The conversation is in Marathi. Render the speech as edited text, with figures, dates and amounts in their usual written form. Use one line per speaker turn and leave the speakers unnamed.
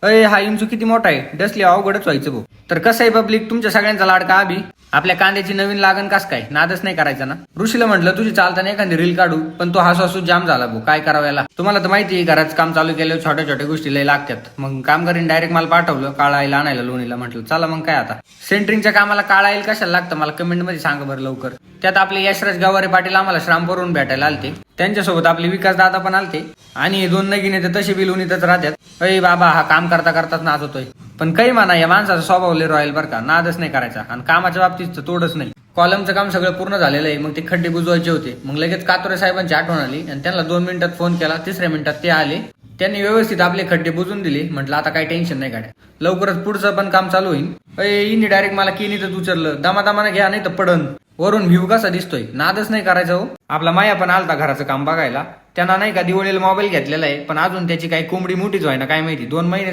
अय हा इंचू किती मोठा आहे, डसली अवघडच व्हायचं भाऊ. तर कसं आहे पब्लिक, तुमच्या सगळ्यांचा लाडका अभि आपल्या कांद्याची नवीन लागण कास काय नादच नाही करायचा ना. ऋषीला म्हटलं तुझी चालताना एखादी रील काढू, पण तो हसू जाम झाला भाऊ. काय करावं याला. तुम्हाला तर माहिती आहे घरात काम चालू केलं छोट्या छोट्या गोष्टी लय लागतात. मग काम करीन डायरेक्ट मला पाठवलं काळा आईला आणायला लोणीला. म्हटलं चला मग काय आता, सेंटरिंगच्या कामाला काळा आईल कशाला लागतं मला कमेंट मध्ये सांगा बरं लवकर. त्यात आपले यशराज गवारे पाटील आम्हाला श्रामपूरहून भेटायला आलते. त्यांच्यासोबत आपले विकास दादा पण आलते आणि दोन नगिने तर तसे बी लोणीतच राहतात. अय बाबा हा काम करता करताच नाच होतोय. पण काही म्हणा या माणसाचा स्वभाव लय रॉयल बरं का, नादच नाही करायचा आणि कामाच्या बाबतीत तोडच नाही. कॉलमचं काम सगळं पूर्ण झालेलं आहे. मग ते खड्डे बुजवायचे होते. मग लगेच कातोरे साहेबांची आठवण आली आणि त्यांना 2 मिनिटात फोन केला. 3ऱ्या मिनिटात ते आले. त्यांनी व्यवस्थित आपले खड्डे बुजून दिले. म्हटलं आता काही टेन्शन नाही गाड्या, लवकरच पुढचं पण काम चालू होईल. अय डायरेक्ट मला किनीतच उचललं. दमादमाने घ्या नाही तर पडन. वरून व्ह्यू कसा दिसतोय, नादच नाही करायचा हो. आपला माया पण आलता घराचं काम बघायला. त्यांना नाही का दिवाळीला मोबाईल घेतलेला आहे, पण अजून त्याची काही कोंबडी मोठीच व्हाय ना काय माहिती. 2 महिने